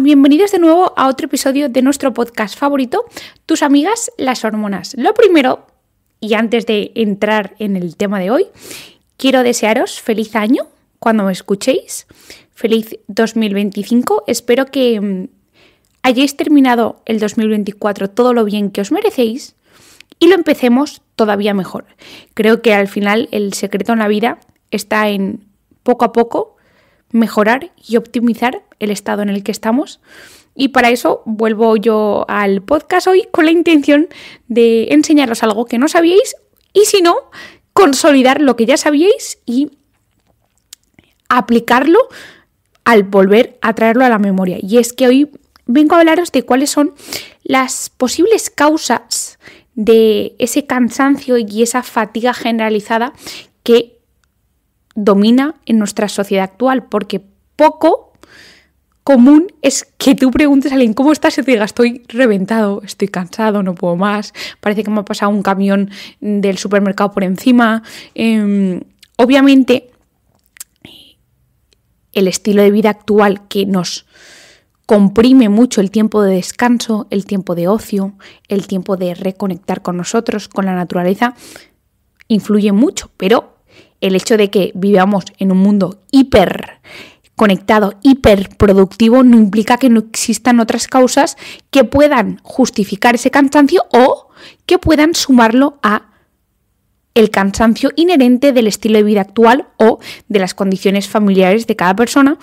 bienvenidos de nuevo a otro episodio de nuestro podcast favorito, Tus amigas las hormonas. Lo primero, y antes de entrar en el tema de hoy, quiero desearos feliz año cuando me escuchéis, feliz 2025. Espero que hayáis terminado el 2024 todo lo bien que os merecéis y lo empecemos todavía mejor. Creo que al final el secreto en la vida está en poco a poco mejorar y optimizar el estado en el que estamos. Y para eso vuelvo yo al podcast hoy con la intención de enseñaros algo que no sabíais y si no, consolidar lo que ya sabíais y aplicarlo al volver a traerlo a la memoria. Y es que hoy vengo a hablaros de cuáles son las posibles causas de ese cansancio y esa fatiga generalizada que domina en nuestra sociedad actual, porque poco común es que tú preguntes a alguien ¿cómo estás? Y te diga estoy reventado, estoy cansado, no puedo más, parece que me ha pasado un camión del supermercado por encima. Obviamente el estilo de vida actual que nos comprime mucho el tiempo de descanso, el tiempo de ocio, el tiempo de reconectar con nosotros, con la naturaleza, influye mucho, pero el hecho de que vivamos en un mundo hiper conectado, hiper productivo, no implica que no existan otras causas que puedan justificar ese cansancio o que puedan sumarlo a el cansancio inherente del estilo de vida actual o de las condiciones familiares de cada persona.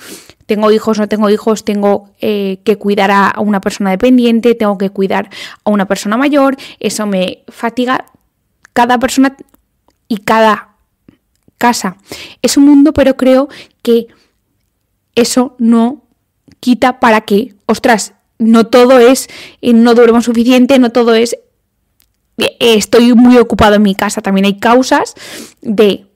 Tengo hijos, no tengo hijos, tengo que cuidar a una persona dependiente, tengo que cuidar a una persona mayor, eso me fatiga. Cada persona y cada casa es un mundo, pero creo que eso no quita para que, ostras, no todo es no duermo suficiente, no todo es estoy muy ocupado en mi casa. También hay causas de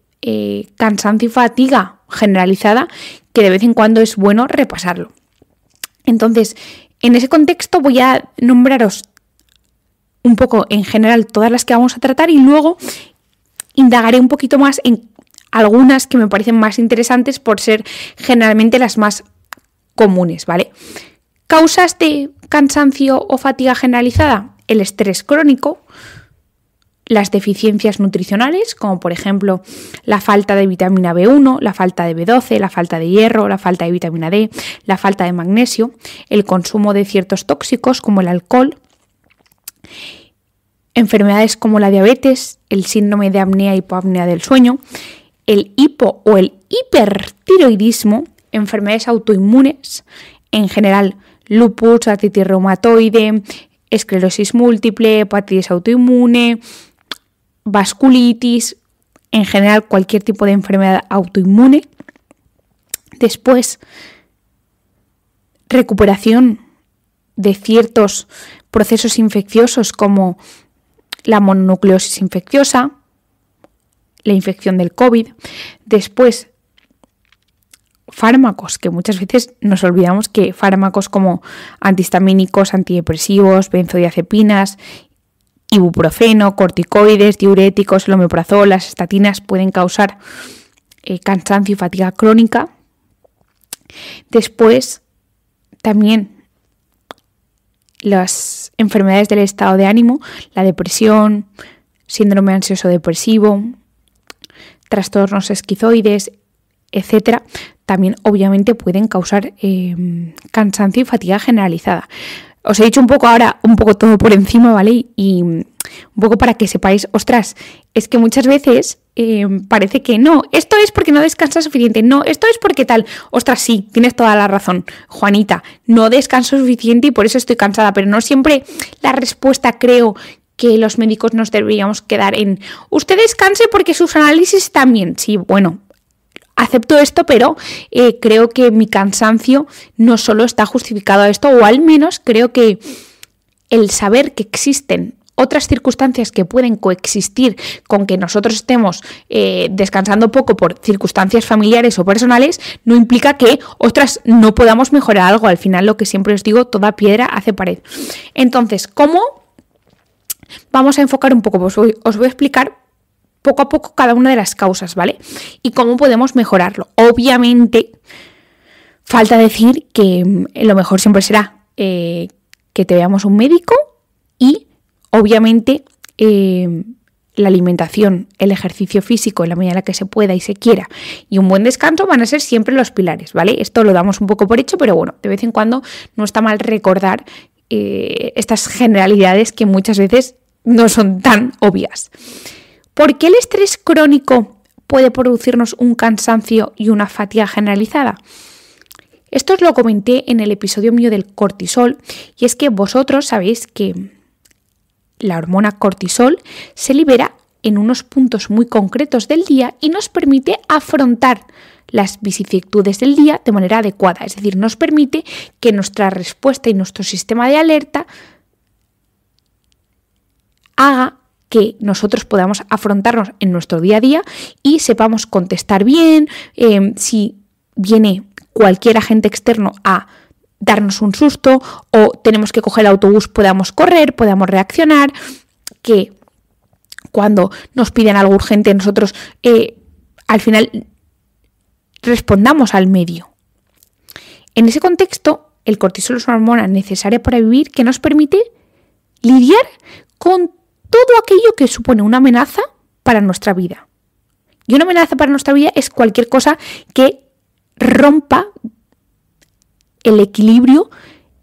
cansancio y fatiga generalizada que de vez en cuando es bueno repasarlo. Entonces, en ese contexto voy a nombraros un poco en general todas las que vamos a tratar y luego indagaré un poquito más en algunas que me parecen más interesantes por ser generalmente las más comunes, ¿vale? Causas de cansancio o fatiga generalizada: el estrés crónico, las deficiencias nutricionales, como por ejemplo la falta de vitamina B1, la falta de B12, la falta de hierro, la falta de vitamina D, la falta de magnesio, el consumo de ciertos tóxicos como el alcohol, enfermedades como la diabetes, el síndrome de apnea-hipoapnea del sueño, el hipo o el hipertiroidismo, enfermedades autoinmunes, en general lupus, artritis reumatoide, esclerosis múltiple, hepatitis autoinmune, vasculitis, en general cualquier tipo de enfermedad autoinmune. Después, recuperación de ciertos procesos infecciosos como la mononucleosis infecciosa, la infección del COVID. Después, fármacos, que muchas veces nos olvidamos que fármacos como antihistamínicos, antidepresivos, benzodiazepinas, ibuprofeno, corticoides, diuréticos, el omeprazol, las estatinas pueden causar cansancio y fatiga crónica. Después, también las enfermedades del estado de ánimo, la depresión, síndrome ansioso depresivo, trastornos esquizoides, etcétera, también obviamente pueden causar cansancio y fatiga generalizada. Os he dicho un poco ahora, un poco todo por encima, ¿vale? Y un poco para que sepáis, ostras, es que muchas veces parece que no, esto es porque no descansas suficiente, no, esto es porque tal. Ostras, sí, tienes toda la razón, Juanita, no descanso suficiente y por eso estoy cansada, pero no siempre la respuesta creo que los médicos nos deberíamos quedar en usted descanse porque sus análisis están bien. Sí, bueno, acepto esto, pero creo que mi cansancio no solo está justificado a esto, o al menos creo que el saber que existen otras circunstancias que pueden coexistir con que nosotros estemos descansando poco por circunstancias familiares o personales, no implica que, ostras, no podamos mejorar algo. Al final, lo que siempre os digo, toda piedra hace pared. Entonces, ¿cómo vamos a enfocar un poco? Pues os voy a explicar poco a poco cada una de las causas, ¿vale? Y cómo podemos mejorarlo. Obviamente, Falta decir que lo mejor siempre será que te veamos un médico y obviamente la alimentación, el ejercicio físico en la medida en la que se pueda y se quiera y un buen descanso van a ser siempre los pilares, ¿vale? Esto lo damos un poco por hecho, pero bueno, de vez en cuando no está mal recordar estas generalidades que muchas veces no son tan obvias. ¿Por qué el estrés crónico puede producirnos un cansancio y una fatiga generalizada? Esto os lo comenté en el episodio mío del cortisol y es que vosotros sabéis que la hormona cortisol se libera en unos puntos muy concretos del día y nos permite afrontar las vicisitudes del día de manera adecuada. Es decir, nos permite que nuestra respuesta y nuestro sistema de alerta haga que nosotros podamos afrontarnos en nuestro día a día y sepamos contestar bien, si viene cualquier agente externo a darnos un susto o tenemos que coger el autobús, podamos correr, podamos reaccionar, que cuando nos piden algo urgente nosotros al final respondamos al medio. En ese contexto, el cortisol es una hormona necesaria para vivir que nos permite lidiar con todo aquello que supone una amenaza para nuestra vida. Y una amenaza para nuestra vida es cualquier cosa que rompa el equilibrio,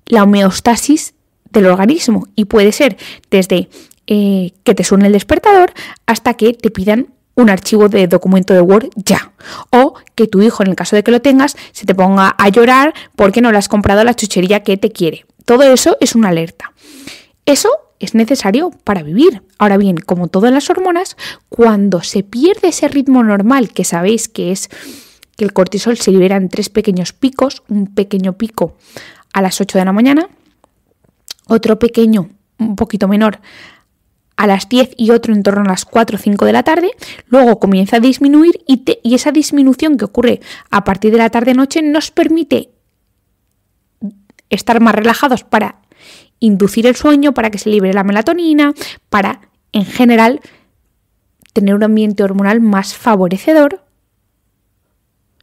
la homeostasis del organismo. Y puede ser desde que te suene el despertador hasta que te pidan un archivo de documento de Word ya. O que tu hijo, en el caso de que lo tengas, se te ponga a llorar porque no le has comprado la chuchería que te quiere. Todo eso es una alerta. Eso es necesario para vivir. Ahora bien, como todas las hormonas, cuando se pierde ese ritmo normal, que sabéis que es que el cortisol se libera en 3 pequeños picos, un pequeño pico a las 8 de la mañana, otro pequeño, un poquito menor, a las 10 y otro en torno a las 4 o 5 de la tarde, luego comienza a disminuir y esa disminución que ocurre a partir de la tarde-noche nos permite estar más relajados para inducir el sueño, para que se libere la melatonina, para, en general, tener un ambiente hormonal más favorecedor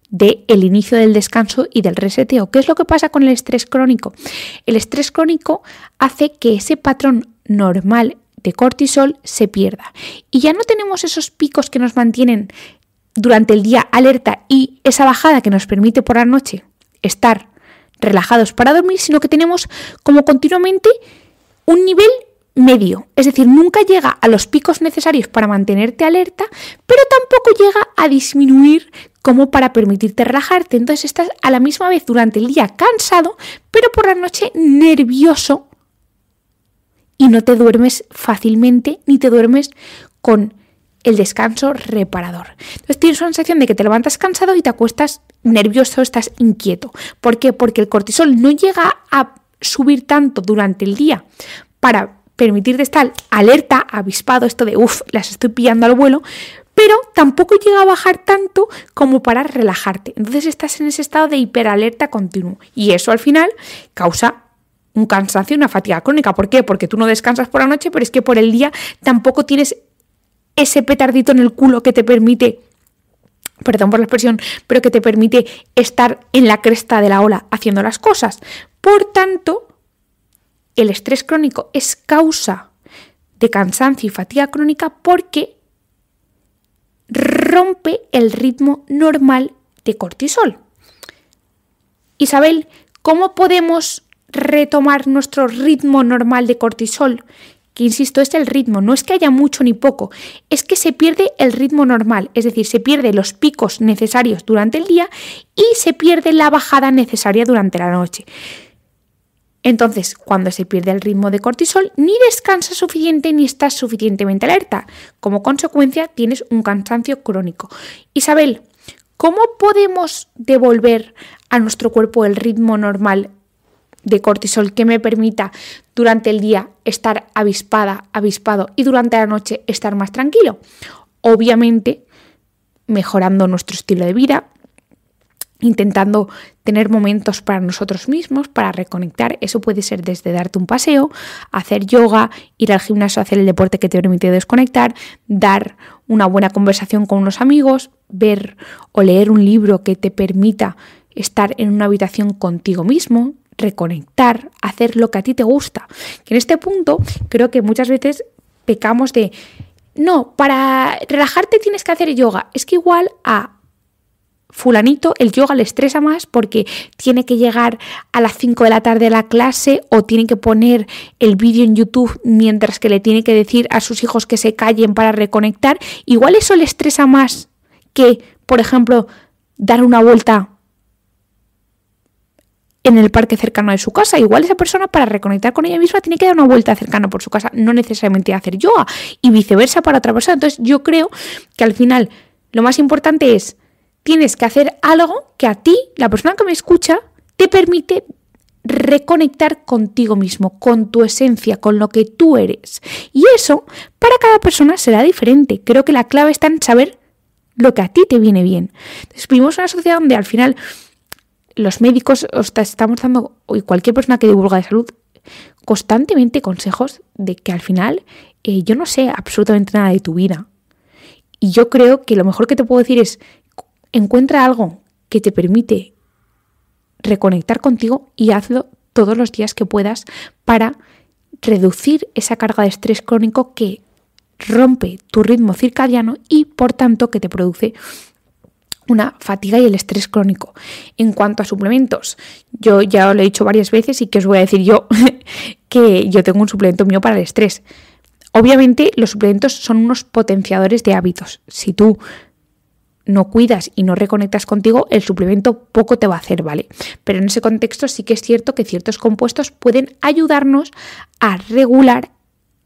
del inicio del descanso y del reseteo. ¿Qué es lo que pasa con el estrés crónico? El estrés crónico hace que ese patrón normal de cortisol se pierda y ya no tenemos esos picos que nos mantienen durante el día alerta y esa bajada que nos permite por la noche estar relajados para dormir, sino que tenemos como continuamente un nivel medio, es decir, nunca llega a los picos necesarios para mantenerte alerta, pero tampoco llega a disminuir como para permitirte relajarte. Entonces estás a la misma vez durante el día cansado, pero por la noche nervioso y no te duermes fácilmente ni te duermes con el descanso reparador. Entonces tienes una sensación de que te levantas cansado y te acuestas nervioso, estás inquieto. ¿Por qué? Porque el cortisol no llega a subir tanto durante el día para permitirte estar alerta, avispado, esto de las estoy pillando al vuelo, pero tampoco llega a bajar tanto como para relajarte. Entonces estás en ese estado de hiperalerta continuo y eso al final causa un cansancio y una fatiga crónica. ¿Por qué? Porque tú no descansas por la noche, pero es que por el día tampoco tienes ese petardito en el culo que te permite, perdón por la expresión, pero que te permite estar en la cresta de la ola haciendo las cosas. Por tanto, el estrés crónico es causa de cansancio y fatiga crónica porque rompe el ritmo normal de cortisol. Isabel, ¿cómo podemos retomar nuestro ritmo normal de cortisol? Que insisto, es el ritmo, no es que haya mucho ni poco, es que se pierde el ritmo normal, es decir, se pierden los picos necesarios durante el día y se pierde la bajada necesaria durante la noche. Entonces, cuando se pierde el ritmo de cortisol, ni descansas suficiente ni estás suficientemente alerta. Como consecuencia, tienes un cansancio crónico. Isabel, ¿cómo podemos devolver a nuestro cuerpo el ritmo normal de cortisol que me permita durante el día estar avispado y durante la noche estar más tranquilo? Obviamente, mejorando nuestro estilo de vida, intentando tener momentos para nosotros mismos, para reconectar. Eso puede ser desde darte un paseo, hacer yoga, ir al gimnasio, hacer el deporte que te permite desconectar, dar una buena conversación con unos amigos, ver o leer un libro que te permita estar en una habitación contigo mismo, reconectar, hacer lo que a ti te gusta. Que en este punto creo que muchas veces pecamos de, no, para relajarte tienes que hacer yoga. Es que igual a fulanito el yoga le estresa más porque tiene que llegar a las 5 de la tarde a la clase o tiene que poner el vídeo en YouTube mientras que le tiene que decir a sus hijos que se callen para reconectar. Igual eso le estresa más que, por ejemplo, dar una vuelta en el parque cercano de su casa. Igual esa persona para reconectar con ella misma tiene que dar una vuelta cercana por su casa, no necesariamente hacer yoga, y viceversa para otra persona. Entonces yo creo que al final lo más importante es, tienes que hacer algo que a ti, la persona que me escucha, te permite reconectar contigo mismo, con tu esencia, con lo que tú eres. Y eso para cada persona será diferente. Creo que la clave está en saber lo que a ti te viene bien. Entonces, vivimos en una sociedad donde al final los médicos estamos dando, y cualquier persona que divulga de salud, constantemente consejos de que al final yo no sé absolutamente nada de tu vida. Y yo creo que lo mejor que te puedo decir es, encuentra algo que te permite reconectar contigo y hazlo todos los días que puedas para reducir esa carga de estrés crónico que rompe tu ritmo circadiano y por tanto que te produce una fatiga y el estrés crónico. En cuanto a suplementos, yo ya lo he dicho varias veces y que os voy a decir yo que yo tengo un suplemento mío para el estrés. Obviamente los suplementos son unos potenciadores de hábitos. Si tú no cuidas y no reconectas contigo, el suplemento poco te va a hacer, ¿vale? Pero en ese contexto sí que es cierto que ciertos compuestos pueden ayudarnos a regular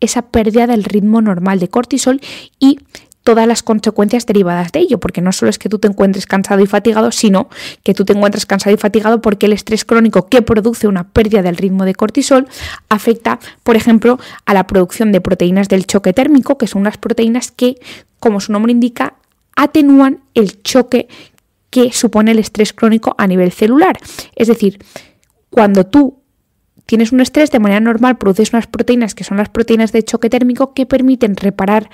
esa pérdida del ritmo normal de cortisol y todas las consecuencias derivadas de ello, porque no solo es que tú te encuentres cansado y fatigado, sino que tú te encuentras cansado y fatigado porque el estrés crónico que produce una pérdida del ritmo de cortisol afecta, por ejemplo, a la producción de proteínas del choque térmico, que son unas proteínas que, como su nombre indica, atenúan el choque que supone el estrés crónico a nivel celular. Es decir, cuando tú tienes un estrés, de manera normal produces unas proteínas que son las proteínas de choque térmico que permiten reparar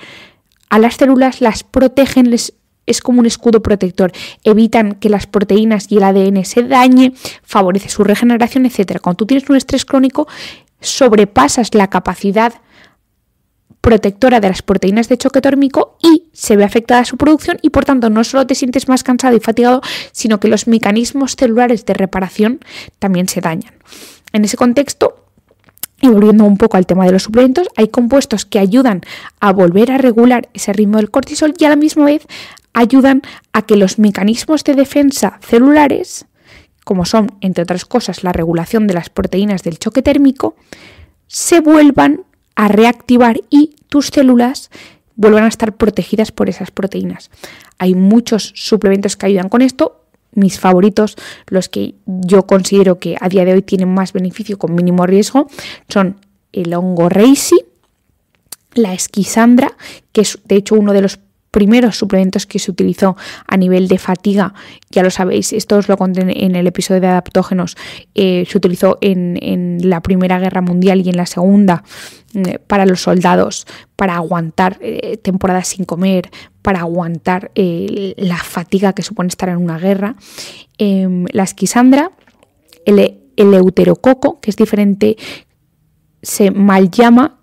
a las células, las protegen, es como un escudo protector, evitan que las proteínas y el ADN se dañe, favorece su regeneración, etc. Cuando tú tienes un estrés crónico, sobrepasas la capacidad protectora de las proteínas de choque térmico y se ve afectada su producción y por tanto no solo te sientes más cansado y fatigado, sino que los mecanismos celulares de reparación también se dañan. En ese contexto, y volviendo un poco al tema de los suplementos, hay compuestos que ayudan a volver a regular ese ritmo del cortisol y a la misma vez ayudan a que los mecanismos de defensa celulares, como son, entre otras cosas, la regulación de las proteínas del choque térmico, se vuelvan a reactivar y tus células vuelvan a estar protegidas por esas proteínas. Hay muchos suplementos que ayudan con esto. Mis favoritos, los que yo considero que a día de hoy tienen más beneficio con mínimo riesgo, son el hongo reishi, la esquisandra, que es de hecho uno de los primeros suplementos que se utilizó a nivel de fatiga, ya lo sabéis, esto os lo conté en el episodio de adaptógenos, se utilizó en la Primera Guerra Mundial y en la Segunda para los soldados, para aguantar temporadas sin comer, para aguantar la fatiga que supone estar en una guerra. La esquisandra, el eleuterococo, que es diferente, se mal llama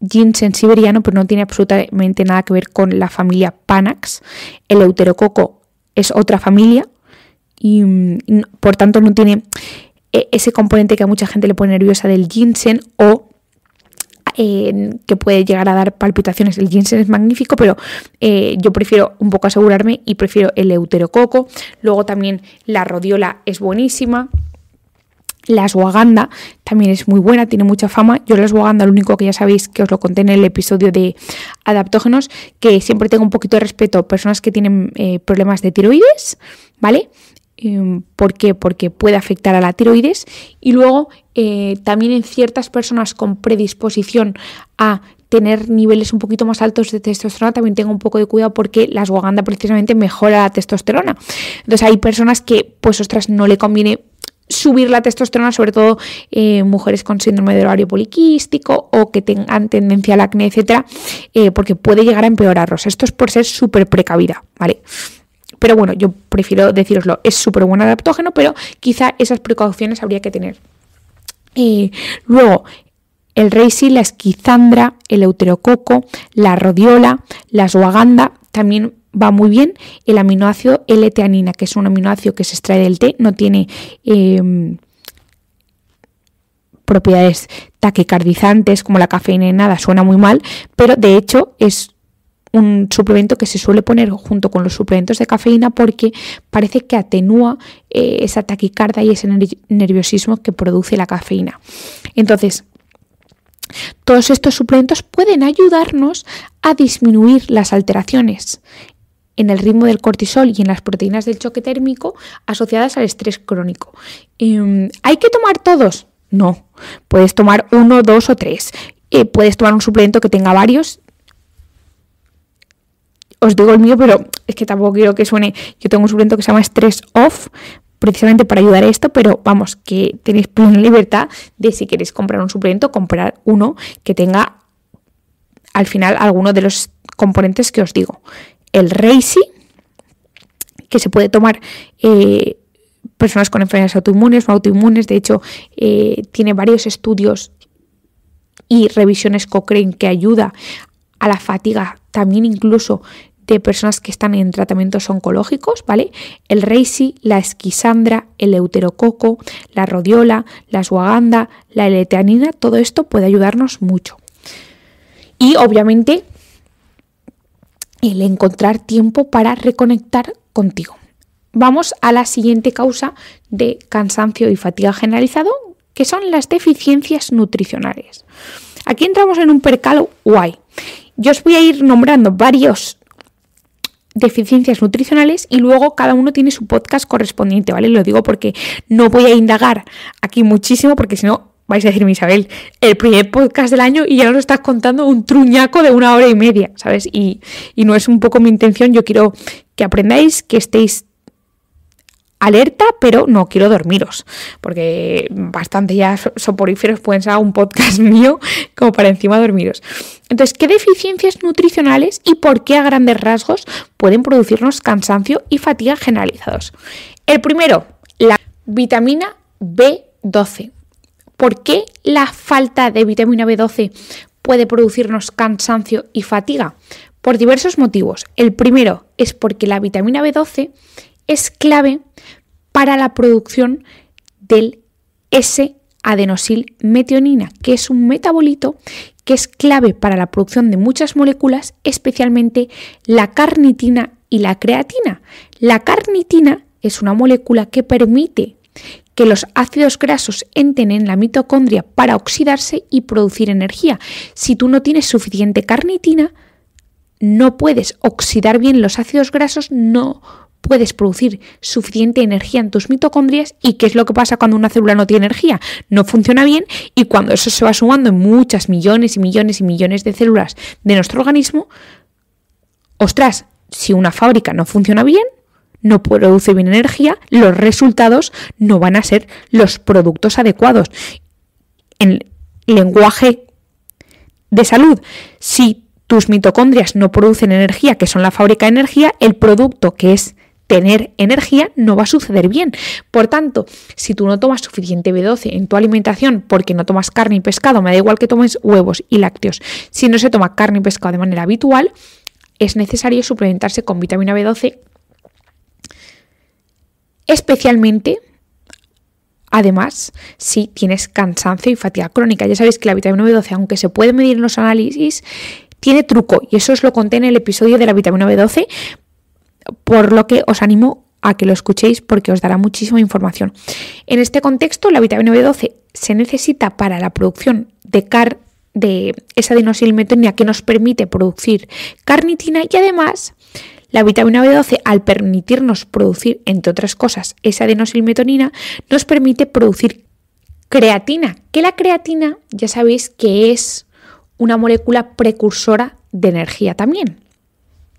ginseng siberiano, pero no tiene absolutamente nada que ver con la familia Panax. El eleuterococo es otra familia y por tanto no tiene ese componente que a mucha gente le pone nerviosa del ginseng o que puede llegar a dar palpitaciones. El ginseng es magnífico, pero yo prefiero un poco asegurarme y prefiero el eleuterococo. Luego también la rodiola es buenísima. La ashwagandha también es muy buena, tiene mucha fama. Yo la ashwagandha, lo único que ya sabéis, que os lo conté en el episodio de adaptógenos, que siempre tengo un poquito de respeto a personas que tienen problemas de tiroides, ¿vale? ¿Por qué? Porque puede afectar a la tiroides. Y luego también en ciertas personas con predisposición a tener niveles un poquito más altos de testosterona, también tengo un poco de cuidado porque la ashwagandha precisamente mejora la testosterona. Entonces hay personas que, pues ostras, no le conviene subir la testosterona, sobre todo mujeres con síndrome del ovario poliquístico o que tengan tendencia al acné, etcétera, porque puede llegar a empeorarlos. Esto es por ser súper precavida, ¿vale? Pero bueno, yo prefiero deciroslo, es súper buen adaptógeno, pero quizá esas precauciones habría que tener. Luego, el reishi, la esquizandra, el euterococo, la rodiola, la ashwagandha, también va muy bien. El aminoácido L-teanina, que es un aminoácido que se extrae del té, no tiene propiedades taquicardizantes como la cafeína y nada, suena muy mal, pero de hecho es un suplemento que se suele poner junto con los suplementos de cafeína porque parece que atenúa esa taquicardia y ese nerviosismo que produce la cafeína. Entonces, todos estos suplementos pueden ayudarnos a disminuir las alteraciones en el ritmo del cortisol y en las proteínas del choque térmico asociadas al estrés crónico. ¿Hay que tomar todos? No. Puedes tomar 1, 2 o 3. Puedes tomar un suplemento que tenga varios. Os digo el mío, pero es que tampoco quiero que suene. Yo tengo un suplemento que se llama Stress Off, precisamente para ayudar a esto, pero vamos, que tenéis plena libertad de, si queréis comprar un suplemento, comprar uno que tenga al final alguno de los componentes que os digo. El reishi, que se puede tomar personas con enfermedades autoinmunes, no autoinmunes, de hecho tiene varios estudios y revisiones Cochrane que ayuda a la fatiga, también incluso de personas que están en tratamientos oncológicos, ¿vale? El reishi, la esquizandra, el euterococo, la rodiola, la ashwagandha, la L-teanina, todo esto puede ayudarnos mucho. Y obviamente el encontrar tiempo para reconectar contigo. Vamos a la siguiente causa de cansancio y fatiga generalizado, que son las deficiencias nutricionales. Aquí entramos en un percal guay. Yo os voy a ir nombrando varios deficiencias nutricionales y luego cada uno tiene su podcast correspondiente, ¿vale? Lo digo porque no voy a indagar aquí muchísimo porque si no vais a decirme, Isabel, el primer podcast del año y ya nos estás contando un truñaco de 1 hora y media, ¿sabes? Y no es un poco mi intención, yo quiero que aprendáis, que estéis alerta, pero no quiero dormiros, porque bastante ya soporíferos pueden ser un podcast mío como para encima dormiros. Entonces, ¿qué deficiencias nutricionales y por qué a grandes rasgos pueden producirnos cansancio y fatiga generalizados? El primero, la vitamina B12. ¿Por qué la falta de vitamina B12 puede producirnos cansancio y fatiga? Por diversos motivos. El primero es porque la vitamina B12 es clave para la producción del S-adenosilmetionina, que es un metabolito que es clave para la producción de muchas moléculas, especialmente la carnitina y la creatina. La carnitina es una molécula que permite que los ácidos grasos entren en la mitocondria para oxidarse y producir energía. Si tú no tienes suficiente carnitina, no puedes oxidar bien los ácidos grasos, no puedes producir suficiente energía en tus mitocondrias. ¿Y qué es lo que pasa cuando una célula no tiene energía? No funciona bien, y cuando eso se va sumando en muchas millones y millones y millones de células de nuestro organismo, ostras, si una fábrica no funciona bien, no produce bien energía, los resultados no van a ser los productos adecuados. En lenguaje de salud, si tus mitocondrias no producen energía, que son la fábrica de energía, el producto, que es tener energía, no va a suceder bien. Por tanto, si tú no tomas suficiente B12 en tu alimentación porque no tomas carne y pescado, me da igual que tomes huevos y lácteos, si no se toma carne y pescado de manera habitual, es necesario suplementarse con vitamina B12, especialmente, además, si tienes cansancio y fatiga crónica. Ya sabéis que la vitamina B12, aunque se puede medir en los análisis, tiene truco, y eso os lo conté en el episodio de la vitamina B12, por lo que os animo a que lo escuchéis porque os dará muchísima información. En este contexto, la vitamina B12 se necesita para la producción de esa adenosilmetionina que nos permite producir carnitina, y además la vitamina B12, al permitirnos producir, entre otras cosas, esa adenosilmetionina, nos permite producir creatina, que la creatina ya sabéis que es una molécula precursora de energía también.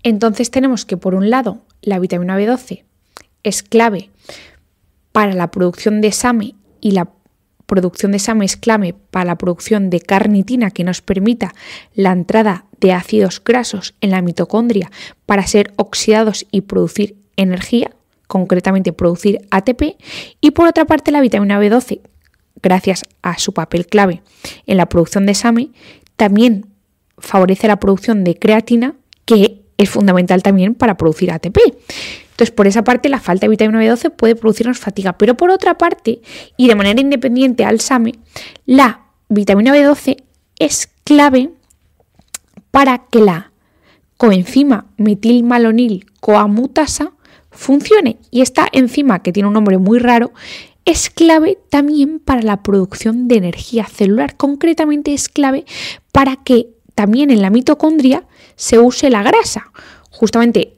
Entonces tenemos que, por un lado, la vitamina B12 es clave para la producción de SAMe, y la producción de SAMe es clave para la producción de carnitina, que nos permita la entrada de ácidos grasos en la mitocondria para ser oxidados y producir energía, concretamente producir ATP, y por otra parte la vitamina B12, gracias a su papel clave en la producción de SAMe, también favorece la producción de creatina, que es fundamental también para producir ATP. Entonces, por esa parte, la falta de vitamina B12 puede producirnos fatiga, pero por otra parte, y de manera independiente al SAMe, la vitamina B12 es clave para que la coenzima metilmalonil-CoA mutasa funcione. Y esta enzima, que tiene un nombre muy raro, es clave también para la producción de energía celular. Concretamente es clave para que también en la mitocondria se use la grasa. Justamente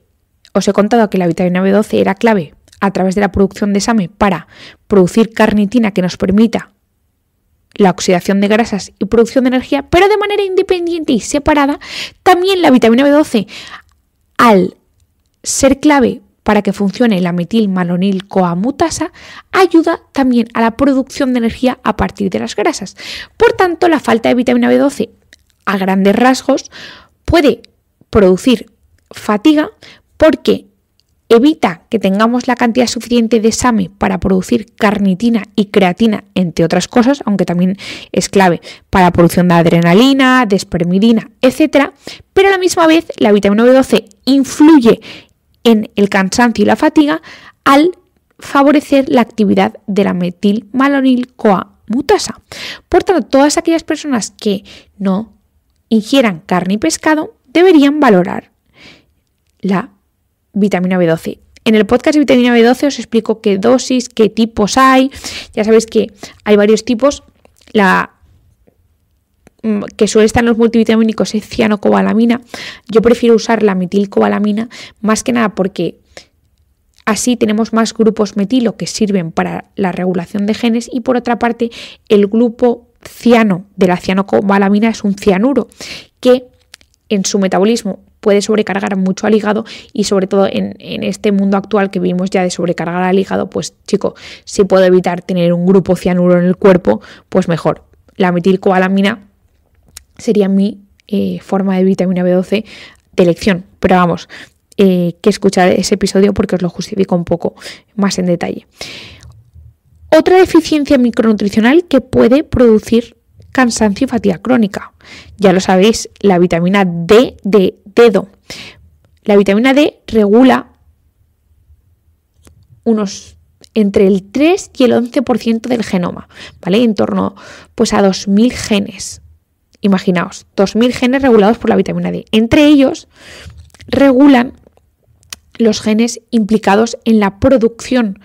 os he contado que la vitamina B12 era clave a través de la producción de SAMe para producir carnitina que nos permita la oxidación de grasas y producción de energía, pero de manera independiente y separada, también la vitamina B12, al ser clave para que funcione la metilmalonil-CoA mutasa, ayuda también a la producción de energía a partir de las grasas. Por tanto, la falta de vitamina B12, a grandes rasgos, puede producir fatiga porque evita que tengamos la cantidad suficiente de SAMe para producir carnitina y creatina, entre otras cosas, aunque también es clave para la producción de adrenalina, de espermidina, etc. Pero a la misma vez la vitamina B12 influye en el cansancio y la fatiga al favorecer la actividad de la metilmalonil-CoA mutasa. Por tanto, todas aquellas personas que no ingieran carne y pescado deberían valorar la vitamina B12. En el podcast de vitamina B12 os explico qué dosis, qué tipos hay. Ya sabéis que hay varios tipos. La que suele estar en los multivitamínicos es cianocobalamina. Yo prefiero usar la metilcobalamina más que nada porque así tenemos más grupos metilo que sirven para la regulación de genes, y por otra parte el grupo ciano de la cianocobalamina es un cianuro que en su metabolismo puede sobrecargar mucho al hígado, y sobre todo en este mundo actual que vivimos ya de sobrecargar al hígado, pues chico, si puedo evitar tener un grupo cianuro en el cuerpo, pues mejor. La metilcobalamina sería mi forma de vitamina B12 de elección, pero vamos, que escuchar ese episodio porque os lo justifico un poco más en detalle. Otra deficiencia micronutricional que puede producir cansancio y fatiga crónica. Ya lo sabéis, la vitamina D de dedo. La vitamina D regula entre el 3 y el 11% del genoma, ¿vale? En torno pues a 2.000 genes. Imaginaos, 2.000 genes regulados por la vitamina D. Entre ellos regulan los genes implicados en la producción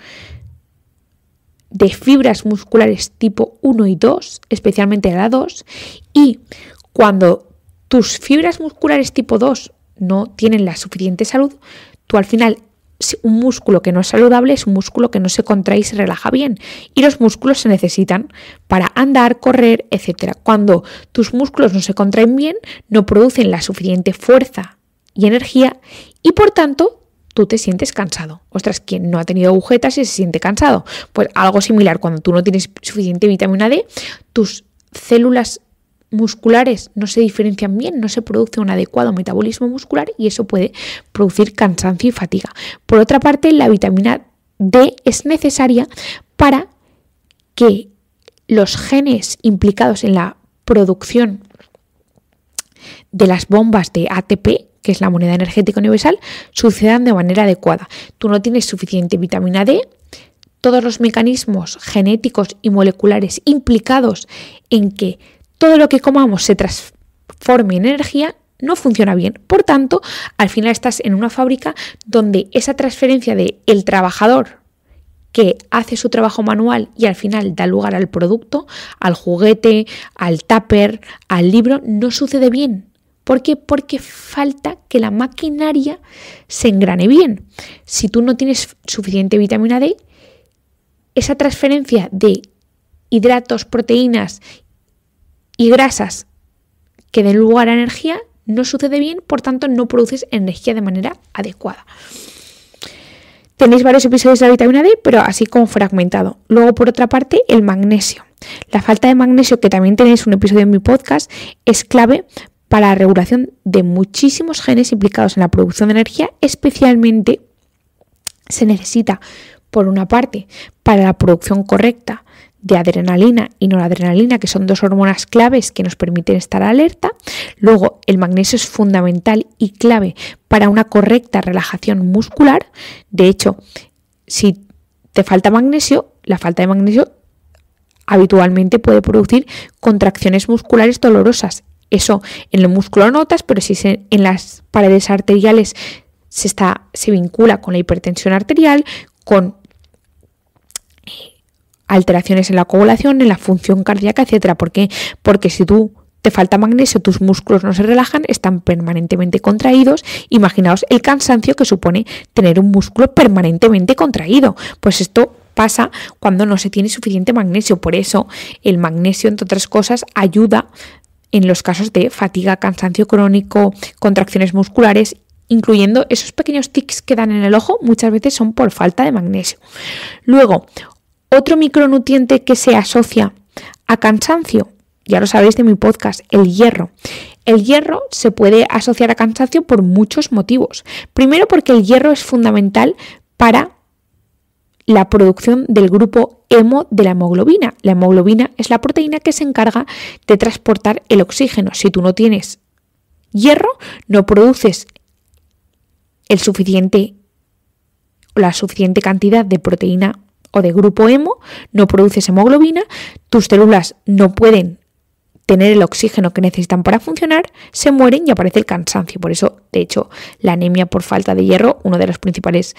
de fibras musculares tipo 1 y 2, especialmente la 2, y cuando tus fibras musculares tipo 2 no tienen la suficiente salud, tú al final, un músculo que no es saludable es un músculo que no se contrae y se relaja bien, y los músculos se necesitan para andar, correr, etc. Cuando tus músculos no se contraen bien, no producen la suficiente fuerza y energía, y por tanto tú te sientes cansado. Ostras, ¿quién no ha tenido agujetas y se siente cansado? Pues algo similar, cuando tú no tienes suficiente vitamina D, tus células musculares no se diferencian bien, no se produce un adecuado metabolismo muscular, y eso puede producir cansancio y fatiga. Por otra parte, la vitamina D es necesaria para que los genes implicados en la producción de las bombas de ATP, que es la moneda energética universal, sucedan de manera adecuada. Tú no tienes suficiente vitamina D, todos los mecanismos genéticos y moleculares implicados en que todo lo que comamos se transforme en energía no funciona bien. Por tanto, al final estás en una fábrica donde esa transferencia del trabajador que hace su trabajo manual y al final da lugar al producto, al juguete, al tupper, al libro, no sucede bien. ¿Por qué? Porque falta que la maquinaria se engrane bien. Si tú no tienes suficiente vitamina D, esa transferencia de hidratos, proteínas y grasas que den lugar a energía no sucede bien, por tanto no produces energía de manera adecuada. Tenéis varios episodios de la vitamina D, pero así como fragmentado. Luego, por otra parte, el magnesio. La falta de magnesio, que también tenéis un episodio en mi podcast, es clave para la regulación de muchísimos genes implicados en la producción de energía, especialmente se necesita, por una parte, para la producción correcta de adrenalina y noradrenalina, que son dos hormonas claves que nos permiten estar alerta. Luego, el magnesio es fundamental y clave para una correcta relajación muscular. De hecho, si te falta magnesio, la falta de magnesio habitualmente puede producir contracciones musculares dolorosas. Eso en el músculo notas, pero si en las paredes arteriales se vincula con la hipertensión arterial, con alteraciones en la coagulación, en la función cardíaca, etcétera. ¿Por qué? Porque si te falta magnesio, tus músculos no se relajan, están permanentemente contraídos. Imaginaos el cansancio que supone tener un músculo permanentemente contraído. Pues esto pasa cuando no se tiene suficiente magnesio. Por eso el magnesio, entre otras cosas, ayuda en los casos de fatiga, cansancio crónico, contracciones musculares, incluyendo esos pequeños tics que dan en el ojo, muchas veces son por falta de magnesio. Luego, otro micronutriente que se asocia a cansancio, ya lo sabéis de mi podcast, el hierro. El hierro se puede asociar a cansancio por muchos motivos. Primero, porque el hierro es fundamental para la producción del grupo hemo de la hemoglobina. La hemoglobina es la proteína que se encarga de transportar el oxígeno. Si tú no tienes hierro, no produces la suficiente cantidad de proteína o de grupo hemo, no produces hemoglobina, tus células no pueden tener el oxígeno que necesitan para funcionar, se mueren y aparece el cansancio. Por eso, de hecho, la anemia por falta de hierro, uno de los principales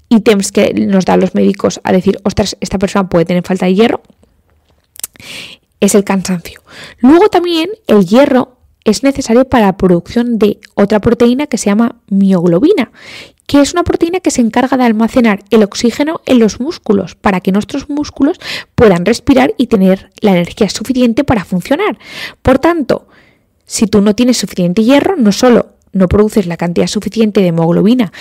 ítems que nos dan los médicos a decir, ostras, esta persona puede tener falta de hierro, es el cansancio. Luego también el hierro es necesario para la producción de otra proteína que se llama mioglobina, que es una proteína que se encarga de almacenar el oxígeno en los músculos para que nuestros músculos puedan respirar y tener la energía suficiente para funcionar. Por tanto, si tú no tienes suficiente hierro, no solo no produces la cantidad suficiente de hemoglobina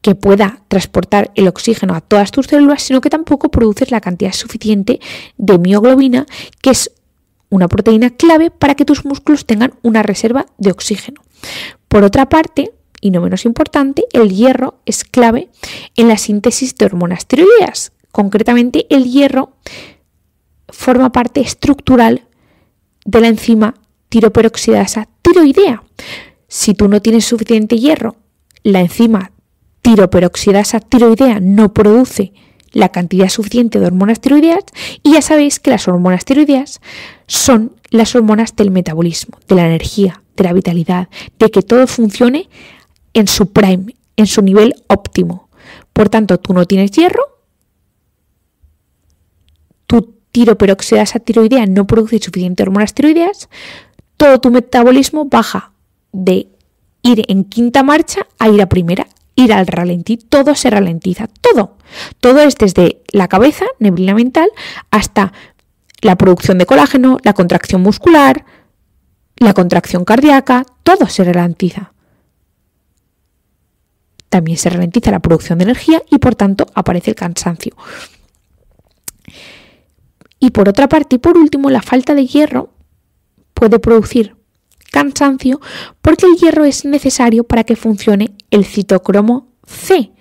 que pueda transportar el oxígeno a todas tus células, sino que tampoco produces la cantidad suficiente de mioglobina, que es una proteína clave para que tus músculos tengan una reserva de oxígeno. Por otra parte, y no menos importante, el hierro es clave en la síntesis de hormonas tiroideas. Concretamente, el hierro forma parte estructural de la enzima tiroperoxidasa tiroidea. Si tú no tienes suficiente hierro, la enzima tiroperoxidasa tiroidea no produce la cantidad suficiente de hormonas tiroideas, y ya sabéis que las hormonas tiroideas son las hormonas del metabolismo, de la energía, de la vitalidad, de que todo funcione en su prime, en su nivel óptimo. Por tanto, tú no tienes hierro, tu tiroperoxidasa tiroidea no produce suficiente hormonas tiroideas, todo tu metabolismo baja de ir en quinta marcha a ir a primera, ir al ralentí, todo se ralentiza, todo. Todo es desde la cabeza, neblina mental, hasta la producción de colágeno, la contracción muscular, la contracción cardíaca, todo se ralentiza. También se ralentiza la producción de energía y por tanto aparece el cansancio. Y por otra parte, y por último, la falta de hierro puede producir cansancio porque el hierro es necesario para que funcione el citocromo C.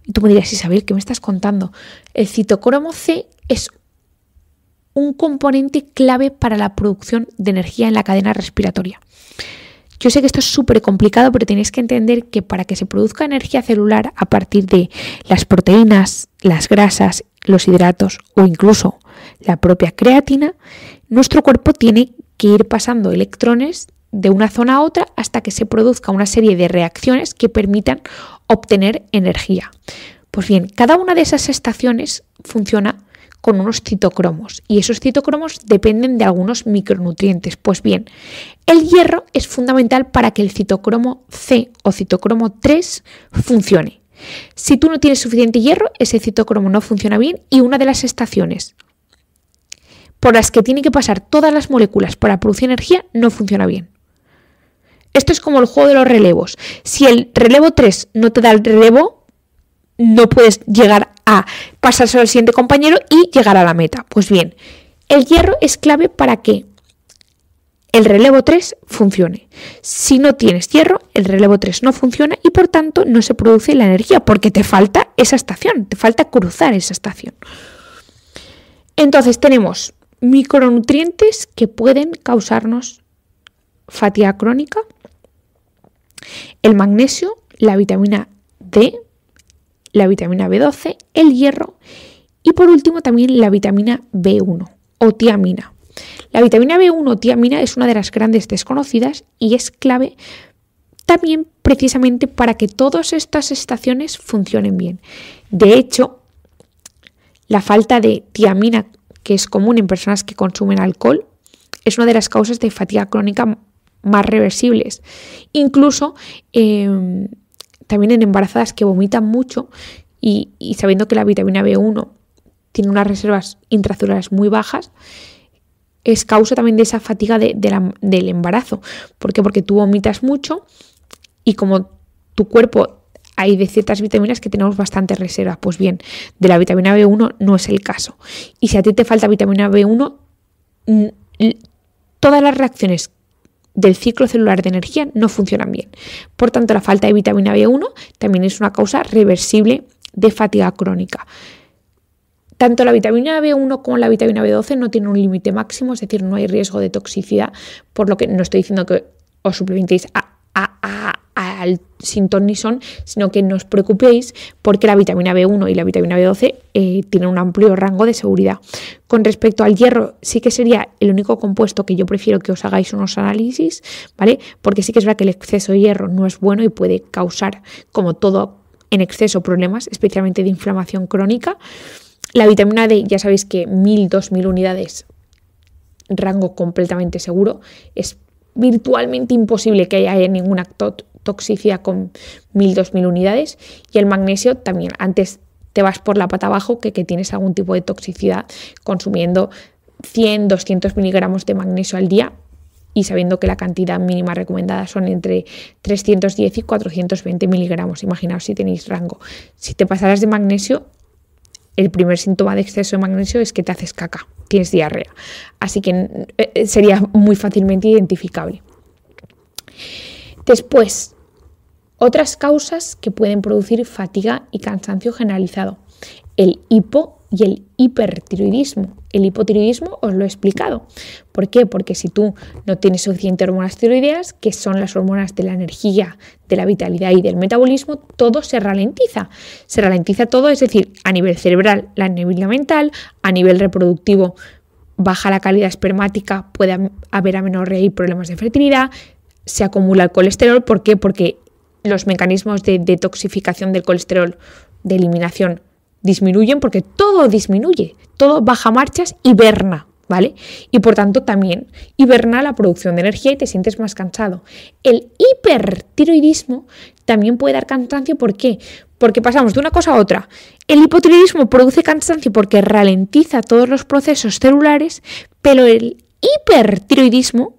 Y tú me dirás, Isabel, ¿qué me estás contando? El citocromo C es un componente clave para la producción de energía en la cadena respiratoria. Yo sé que esto es súper complicado, pero tenéis que entender que para que se produzca energía celular a partir de las proteínas, las grasas, los hidratos o incluso la propia creatina, nuestro cuerpo tiene que ir pasando electrones de una zona a otra hasta que se produzca una serie de reacciones que permitan obtener energía. Pues bien, cada una de esas estaciones funciona con unos citocromos y esos citocromos dependen de algunos micronutrientes. Pues bien, el hierro es fundamental para que el citocromo C o citocromo 3 funcione. Si tú no tienes suficiente hierro, ese citocromo no funciona bien y una de las estaciones por las que tienen que pasar todas las moléculas para producir energía no funciona bien. Esto es como el juego de los relevos. Si el relevo 3 no te da el relevo, no puedes llegar a pasárselo al siguiente compañero y llegar a la meta. Pues bien, el hierro es clave para que el relevo 3 funcione. Si no tienes hierro, el relevo 3 no funciona y por tanto no se produce la energía porque te falta esa estación, te falta cruzar esa estación. Entonces tenemos micronutrientes que pueden causarnos fatiga crónica, el magnesio, la vitamina D, la vitamina B12, el hierro y por último también la vitamina B1 o tiamina. La vitamina B1 o tiamina es una de las grandes desconocidas y es clave también precisamente para que todas estas estaciones funcionen bien. De hecho, la falta de tiamina, que es común en personas que consumen alcohol, es una de las causas de fatiga crónica más reversibles. Incluso también en embarazadas que vomitan mucho y sabiendo que la vitamina B1 tiene unas reservas intracelulares muy bajas, es causa también de esa fatiga del embarazo. ¿Por qué? Porque tú vomitas mucho y como tu cuerpo hay de ciertas vitaminas que tenemos bastante reserva. Pues bien, de la vitamina B1 no es el caso. Y si a ti te falta vitamina B1, todas las reacciones del ciclo celular de energía no funcionan bien. Por tanto, la falta de vitamina B1 también es una causa reversible de fatiga crónica. Tanto la vitamina B1 como la vitamina B12 no tienen un límite máximo, es decir, no hay riesgo de toxicidad, por lo que no estoy diciendo que os suplementéis al sin ton ni son, sino que no os preocupéis porque la vitamina B1 y la vitamina B12 tienen un amplio rango de seguridad. Con respecto al hierro, sí que sería el único compuesto que yo prefiero que os hagáis unos análisis, ¿vale? Porque sí que es verdad que el exceso de hierro no es bueno y puede causar, como todo en exceso, problemas, especialmente de inflamación crónica. La vitamina D, ya sabéis que 1000, 2000 unidades, rango completamente seguro. Es virtualmente imposible que haya ninguna toxicidad con 1000, 2000 unidades. Y el magnesio también, antes te vas por la pata abajo que tienes algún tipo de toxicidad consumiendo 100, 200 miligramos de magnesio al día y sabiendo que la cantidad mínima recomendada son entre 310 y 420 miligramos. Imaginaos si tenéis rango. Si te pasaras de magnesio, el primer síntoma de exceso de magnesio es que te haces caca, tienes diarrea. Así que sería muy fácilmente identificable. Después, otras causas que pueden producir fatiga y cansancio generalizado. El hipo y el hipertiroidismo. El hipotiroidismo os lo he explicado. ¿Por qué? Porque si tú no tienes suficientes hormonas tiroideas, que son las hormonas de la energía, de la vitalidad y del metabolismo, todo se ralentiza. Se ralentiza todo, es decir, a nivel cerebral, a nivel mental, a nivel reproductivo, baja la calidad espermática, puede haber amenorrea y problemas de fertilidad, se acumula el colesterol. ¿Por qué? Porque los mecanismos de detoxificación del colesterol, de eliminación, disminuyen porque todo disminuye, todo baja marchas, hiberna, ¿vale? Y por tanto también hiberna la producción de energía y te sientes más cansado. El hipertiroidismo también puede dar cansancio. ¿Por qué? Porque pasamos de una cosa a otra. El hipotiroidismo produce cansancio porque ralentiza todos los procesos celulares, pero el hipertiroidismo,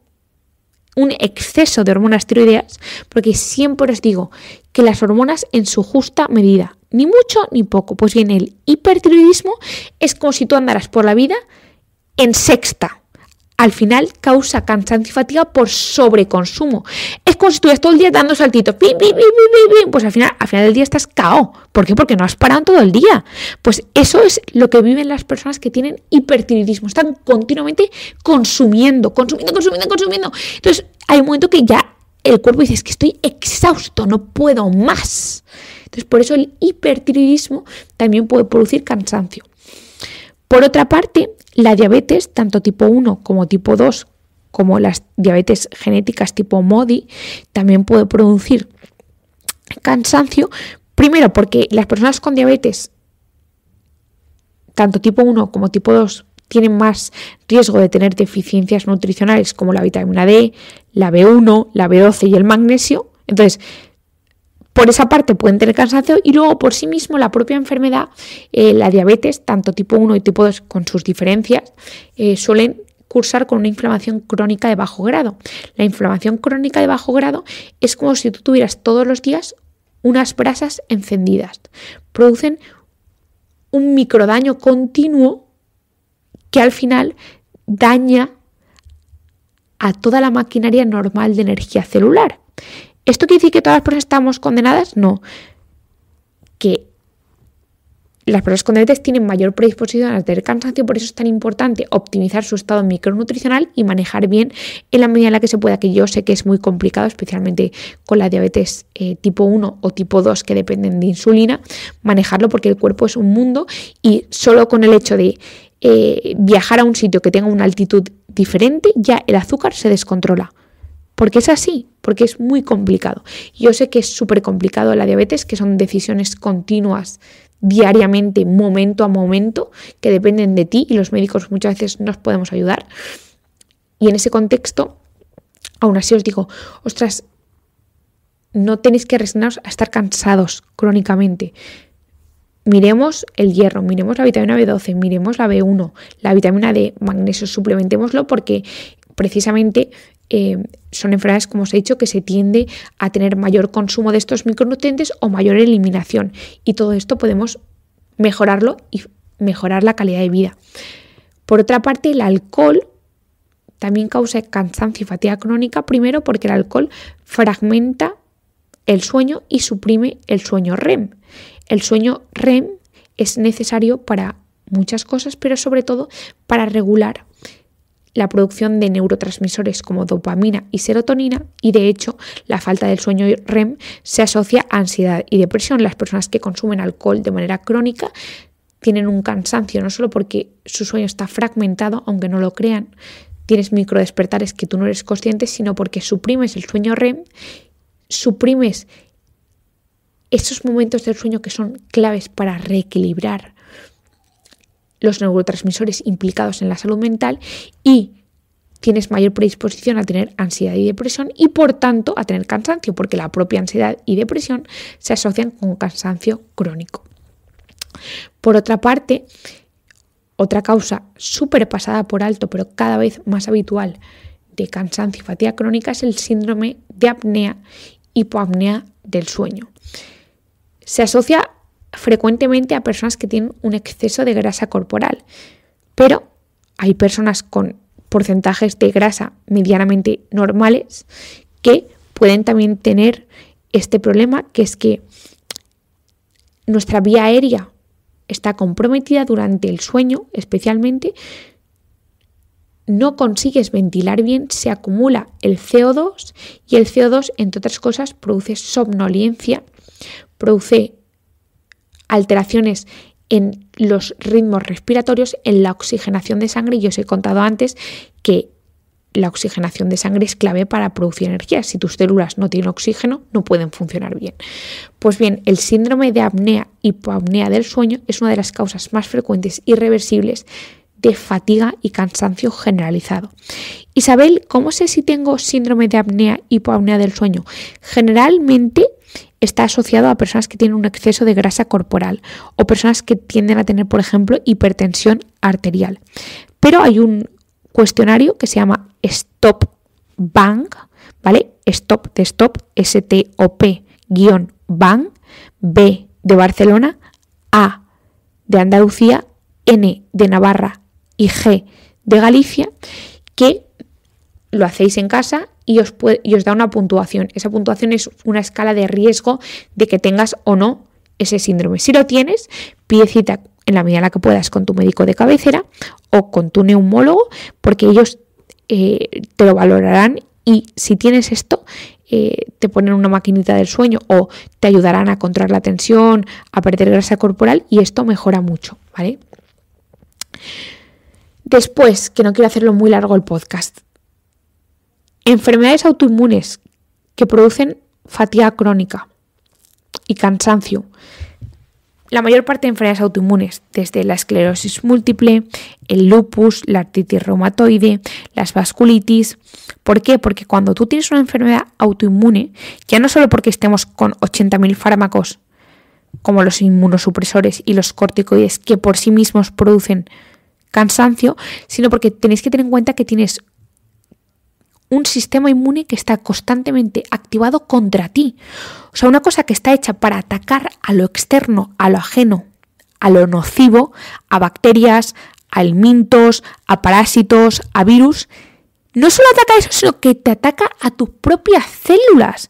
un exceso de hormonas tiroideas, porque siempre os digo que las hormonas en su justa medida, ni mucho ni poco. Pues bien, el hipertiroidismo es como si tú andaras por la vida en sexta. Al final causa cansancio y fatiga por sobreconsumo. Es como si estuvieras todo el día dando saltitos. ¡Pim, pim, pim, pim, pim! Pues al final del día estás KO. ¿Por qué? Porque no has parado todo el día. Pues eso es lo que viven las personas que tienen hipertiroidismo. Están continuamente consumiendo. Entonces hay un momento que ya el cuerpo dice, es que estoy exhausto, no puedo más. Entonces por eso el hipertiroidismo también puede producir cansancio. Por otra parte, la diabetes, tanto tipo 1 como tipo 2, como las diabetes genéticas tipo MODY, también puede producir cansancio. Primero, porque las personas con diabetes, tanto tipo 1 como tipo 2, tienen más riesgo de tener deficiencias nutricionales como la vitamina D, la B1, la B12 y el magnesio. Entonces, por esa parte pueden tener cansancio y luego por sí mismo la propia enfermedad, la diabetes, tanto tipo 1 y tipo 2 con sus diferencias, suelen cursar con una inflamación crónica de bajo grado. La inflamación crónica de bajo grado es como si tú tuvieras todos los días unas brasas encendidas. Producen un microdaño continuo que al final daña a toda la maquinaria normal de energía celular. ¿Esto quiere decir que todas las personas estamos condenadas? No. Que las personas con diabetes tienen mayor predisposición a tener cansancio, por eso es tan importante optimizar su estado micronutricional y manejar bien en la medida en la que se pueda, que yo sé que es muy complicado, especialmente con la diabetes tipo 1 o tipo 2 que dependen de insulina, manejarlo porque el cuerpo es un mundo y solo con el hecho de viajar a un sitio que tenga una altitud diferente, ya el azúcar se descontrola. Porque es así, porque es muy complicado. Yo sé que es súper complicado la diabetes, que son decisiones continuas diariamente, momento a momento, que dependen de ti y los médicos muchas veces nos podemos ayudar. Y en ese contexto, aún así os digo, ostras, no tenéis que resignaros a estar cansados crónicamente. Miremos el hierro, miremos la vitamina B12, miremos la B1, la vitamina D, magnesio, suplementémoslo porque precisamente son enfermedades, como os he dicho, que se tiende a tener mayor consumo de estos micronutrientes o mayor eliminación. Y todo esto podemos mejorarlo y mejorar la calidad de vida. Por otra parte, el alcohol también causa cansancio y fatiga crónica, primero porque el alcohol fragmenta el sueño y suprime el sueño REM. El sueño REM es necesario para muchas cosas, pero sobre todo para regular la producción de neurotransmisores como dopamina y serotonina, y de hecho la falta del sueño REM se asocia a ansiedad y depresión. Las personas que consumen alcohol de manera crónica tienen un cansancio, no solo porque su sueño está fragmentado, aunque no lo crean, tienes microdespertares que tú no eres consciente, sino porque suprimes el sueño REM, suprimes esos momentos del sueño que son claves para reequilibrar los neurotransmisores implicados en la salud mental y tienes mayor predisposición a tener ansiedad y depresión y por tanto a tener cansancio, porque la propia ansiedad y depresión se asocian con cansancio crónico. Por otra parte, otra causa súper pasada por alto pero cada vez más habitual de cansancio y fatiga crónica es el síndrome de apnea-hipoapnea del sueño. Se asocia frecuentemente a personas que tienen un exceso de grasa corporal, pero hay personas con porcentajes de grasa medianamente normales que pueden también tener este problema, que es que nuestra vía aérea está comprometida durante el sueño, especialmente no consigues ventilar bien, se acumula el CO2 y el CO2, entre otras cosas, produce somnolencia, produce alteraciones en los ritmos respiratorios, en la oxigenación de sangre. Yo os he contado antes que la oxigenación de sangre es clave para producir energía. Si tus células no tienen oxígeno, no pueden funcionar bien. Pues bien, el síndrome de apnea-hipoapnea del sueño es una de las causas más frecuentes y reversibles de fatiga y cansancio generalizado. Isabel, ¿cómo sé si tengo síndrome de apnea-hipoapnea del sueño? Generalmente está asociado a personas que tienen un exceso de grasa corporal o personas que tienden a tener, por ejemplo, hipertensión arterial. Pero hay un cuestionario que se llama Stop Bang, ¿vale? Stop de Stop, STOP-BANG, B de Barcelona, A de Andalucía, N de Navarra y G de Galicia, que lo hacéis en casa y os da una puntuación. Esa puntuación es una escala de riesgo de que tengas o no ese síndrome. Si lo tienes, pide cita en la medida en la que puedas con tu médico de cabecera o con tu neumólogo, porque ellos te lo valorarán y si tienes esto, te ponen una maquinita del sueño o te ayudarán a controlar la tensión, a perder grasa corporal y esto mejora mucho, ¿vale? Después, que no quiero hacerlo muy largo el podcast, enfermedades autoinmunes que producen fatiga crónica y cansancio. La mayor parte de enfermedades autoinmunes, desde la esclerosis múltiple, el lupus, la artritis reumatoide, las vasculitis. ¿Por qué? Porque cuando tú tienes una enfermedad autoinmune, ya no solo porque estemos con 80.000 fármacos como los inmunosupresores y los corticoides que por sí mismos producen cansancio, sino porque tenéis que tener en cuenta que tienes un sistema inmune que está constantemente activado contra ti. O sea, una cosa que está hecha para atacar a lo externo, a lo ajeno, a lo nocivo, a bacterias, a helmintos, a parásitos, a virus, no solo ataca eso, sino que te ataca a tus propias células.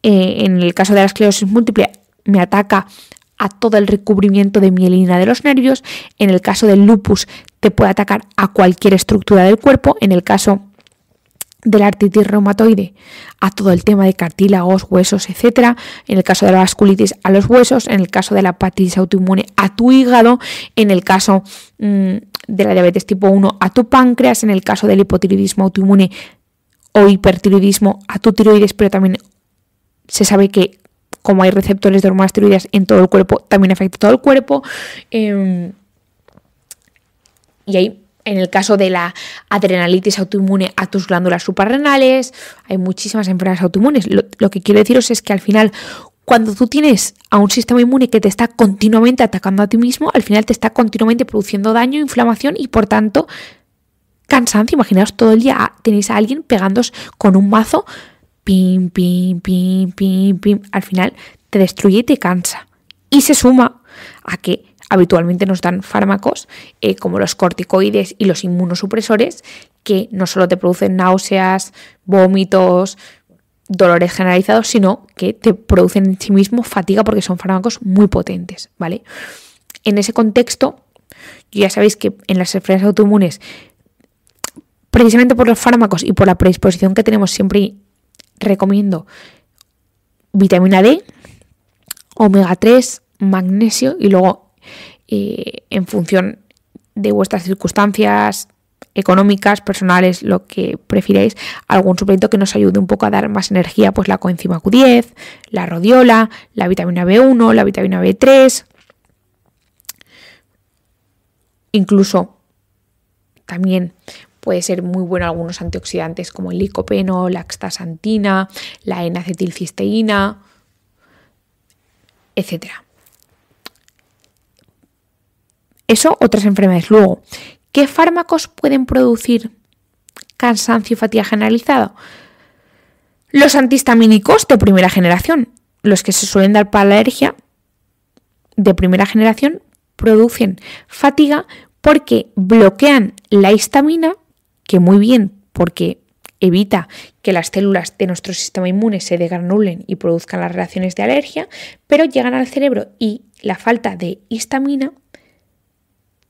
En el caso de la esclerosis múltiple, me ataca a todo el recubrimiento de mielina de los nervios. En el caso del lupus, te puede atacar a cualquier estructura del cuerpo. En el caso de la artritis reumatoide, a todo el tema de cartílagos, huesos, etc. En el caso de la vasculitis, a los huesos. En el caso de la hepatitis autoinmune, a tu hígado. En el caso de la diabetes tipo 1, a tu páncreas. En el caso del hipotiroidismo autoinmune o hipertiroidismo, a tu tiroides, pero también se sabe que como hay receptores de hormonas tiroideas en todo el cuerpo, también afecta a todo el cuerpo. Y hay, en el caso de la adrenalitis autoinmune, a tus glándulas suprarrenales. Hay muchísimas enfermedades autoinmunes. Lo que quiero deciros es que al final, cuando tú tienes a un sistema inmune que te está continuamente atacando a ti mismo, al final te está continuamente produciendo daño, inflamación y por tanto cansancio. Imaginaos todo el día tenéis a alguien pegándos con un mazo, pim, pim, pim, pim, pim. Al final te destruye y te cansa. Y se suma a que habitualmente nos dan fármacos como los corticoides y los inmunosupresores, que no solo te producen náuseas, vómitos, dolores generalizados, sino que te producen en sí mismo fatiga porque son fármacos muy potentes, ¿vale? En ese contexto, ya sabéis que en las enfermedades autoinmunes, precisamente por los fármacos y por la predisposición que tenemos, siempre recomiendo vitamina D, omega 3, magnesio y luego en función de vuestras circunstancias económicas, personales, lo que prefiráis, algún suplemento que nos ayude un poco a dar más energía, pues la coenzima Q10, la rodiola, la vitamina B1, la vitamina B3, incluso también puede ser muy bueno algunos antioxidantes como el licopeno, la astaxantina, la N-acetilcisteína, etc. Eso, otras enfermedades. Luego, ¿qué fármacos pueden producir cansancio y fatiga generalizado? Los antihistamínicos de primera generación, los que se suelen dar para la alergia de primera generación, producen fatiga porque bloquean la histamina, que muy bien, porque evita que las células de nuestro sistema inmune se degranulen y produzcan las reacciones de alergia, pero llegan al cerebro y la falta de histamina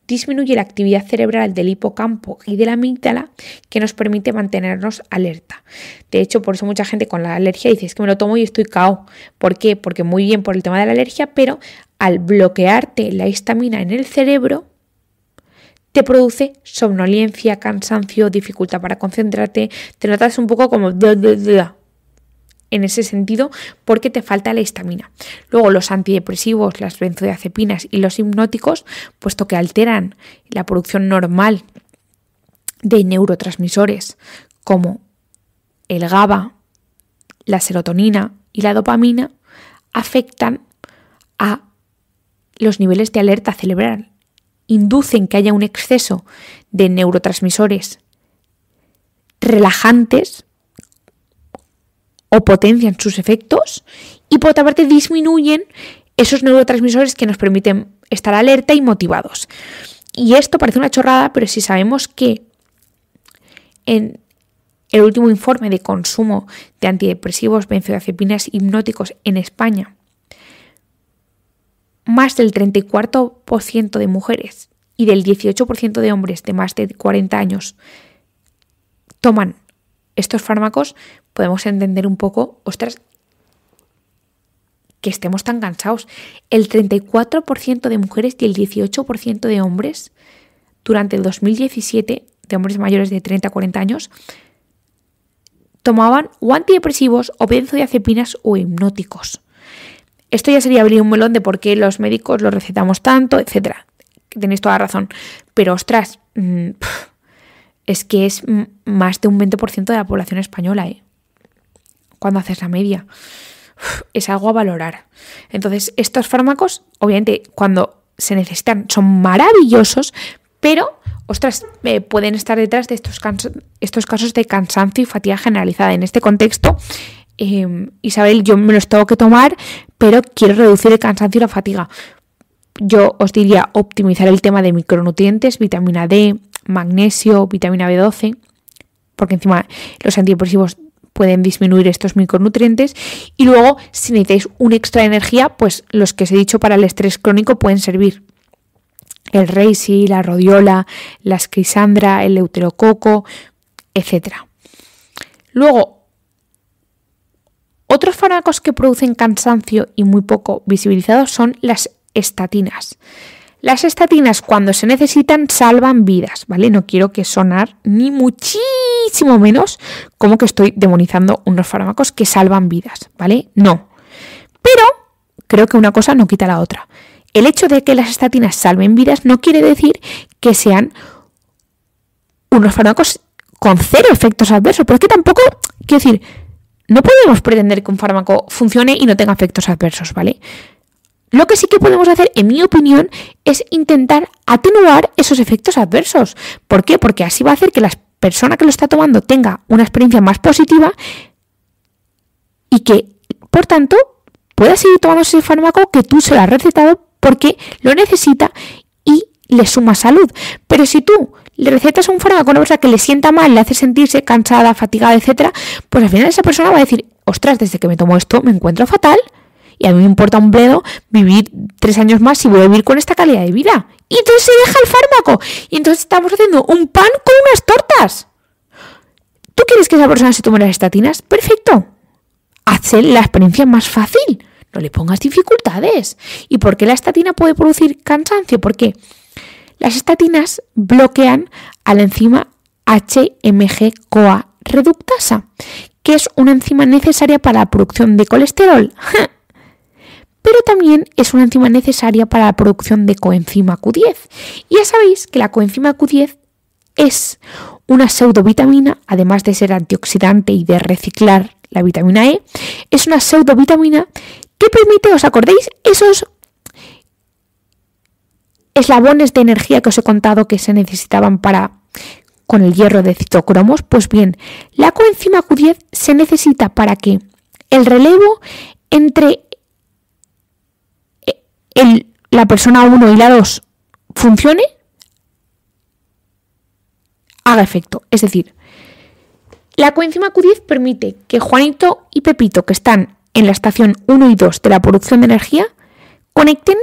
disminuye la actividad cerebral del hipocampo y de la amígdala, que nos permite mantenernos alerta. De hecho, por eso mucha gente con la alergia dice, es que me lo tomo y estoy cao. ¿Por qué? Porque muy bien por el tema de la alergia, pero al bloquearte la histamina en el cerebro, te produce somnolencia, cansancio, dificultad para concentrarte, te notas un poco como en ese sentido porque te falta la histamina. Luego los antidepresivos, las benzodiazepinas y los hipnóticos, puesto que alteran la producción normal de neurotransmisores como el GABA, la serotonina y la dopamina, afectan a los niveles de alerta cerebral. Inducen que haya un exceso de neurotransmisores relajantes o potencian sus efectos y por otra parte disminuyen esos neurotransmisores que nos permiten estar alerta y motivados. Y esto parece una chorrada, pero si sabemos que en el último informe de consumo de antidepresivos, benzodiazepinas, hipnóticos en España, más del 34% de mujeres y del 18% de hombres de más de 40 años toman estos fármacos, podemos entender un poco, ostras, que estemos tan cansados. El 34% de mujeres y el 18% de hombres durante el 2017, de hombres mayores de 30 a 40 años, tomaban o antidepresivos o benzodiazepinas o hipnóticos. Esto ya sería abrir un melón de por qué los médicos los recetamos tanto, etcétera. Tenéis toda la razón. Pero, ostras, es que es más de un 20% de la población española, cuando haces la media. Es algo a valorar. Entonces, estos fármacos, obviamente, cuando se necesitan, son maravillosos, pero, ostras, pueden estar detrás de estos casos de cansancio y fatiga generalizada. En este contexto, Isabel, yo me los tengo que tomar, pero quiero reducir el cansancio y la fatiga. Yo os diría optimizar el tema de micronutrientes, vitamina D, magnesio, vitamina B12, porque encima los antidepresivos pueden disminuir estos micronutrientes. Y luego, si necesitáis un extra de energía, pues los que os he dicho para el estrés crónico pueden servir. El reishi, la rodiola, la scrisandra, el deuterococo, etc. Luego, otros fármacos que producen cansancio y muy poco visibilizados son las estatinas. Las estatinas, cuando se necesitan, salvan vidas, ¿vale? No quiero que sonar ni muchísimo menos como que estoy demonizando unos fármacos que salvan vidas, ¿vale? No. Pero creo que una cosa no quita la otra. El hecho de que las estatinas salven vidas no quiere decir que sean unos fármacos con cero efectos adversos, pero es que tampoco, quiero decir, no podemos pretender que un fármaco funcione y no tenga efectos adversos, ¿vale? Lo que sí que podemos hacer, en mi opinión, es intentar atenuar esos efectos adversos. ¿Por qué? Porque así va a hacer que la persona que lo está tomando tenga una experiencia más positiva y que, por tanto, pueda seguir tomando ese fármaco que tú se lo has recetado porque lo necesita y le suma salud. Pero si tú le recetas un fármaco a una persona que le sienta mal, le hace sentirse cansada, fatigada, etcétera, pues al final esa persona va a decir, ostras, desde que me tomo esto me encuentro fatal. Y a mí me importa un bledo vivir 3 años más si voy a vivir con esta calidad de vida. Y entonces se deja el fármaco. Y entonces estamos haciendo un pan con unas tortas. ¿Tú quieres que esa persona se tome las estatinas? Perfecto. Hazle la experiencia más fácil. No le pongas dificultades. ¿Y por qué la estatina puede producir cansancio? Porque las estatinas bloquean a la enzima HMG-CoA reductasa, que es una enzima necesaria para la producción de colesterol. Pero también es una enzima necesaria para la producción de coenzima Q10. Y ya sabéis que la coenzima Q10 es una pseudovitamina, además de ser antioxidante y de reciclar la vitamina E, es una pseudovitamina que permite, ¿os acordáis? Esos eslabones de energía que os he contado que se necesitaban con el hierro de citocromos. Pues bien, la coenzima Q10 se necesita para que el relevo entre la persona 1 y la 2 funcione, haga efecto. Es decir, la coenzima Q10 permite que Juanito y Pepito, que están en la estación 1 y 2 de la producción de energía, conecten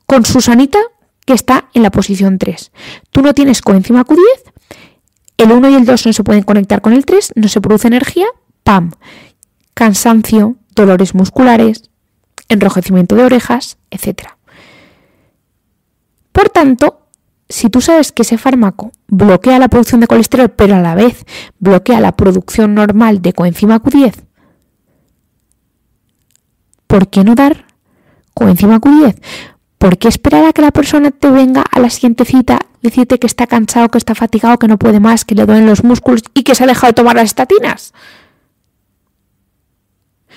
con Susanita, que está en la posición 3. Tú no tienes coenzima Q10, el 1 y el 2 no se pueden conectar con el 3, no se produce energía, ¡pam! Cansancio, dolores musculares, enrojecimiento de orejas, etc. Por tanto, si tú sabes que ese fármaco bloquea la producción de colesterol, pero a la vez bloquea la producción normal de coenzima Q10, ¿por qué no dar coenzima Q10? ¿Por qué esperar a que la persona te venga a la siguiente cita, decirte que está cansado, que está fatigado, que no puede más, que le duelen los músculos y que se ha dejado de tomar las estatinas?